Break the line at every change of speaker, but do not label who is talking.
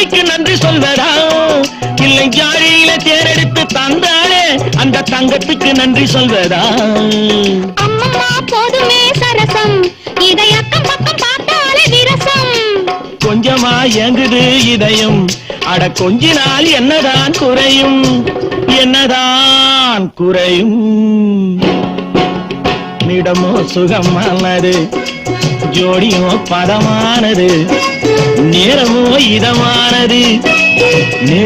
தங்கச்சிக்கு நன்றி சொல்வதா, இல்லை ஜாழியில தேரெடுத்து தந்தாலே அந்த தங்கத்துக்கு நன்றி சொல்வதா?
அம்மம்மா போதுமே சரசம், இதை அக்கம் பக்கம் பார்த்தாலே விரசம்.
கொஞ்சமா ஏங்குது இதயம், அட கொஞ்சினால் என்னதான் குறையும், என்னதான் குறையும்? நிடமோ சுகமானது, ஜோடியோ பதமானது, நேரமோ இதமானது.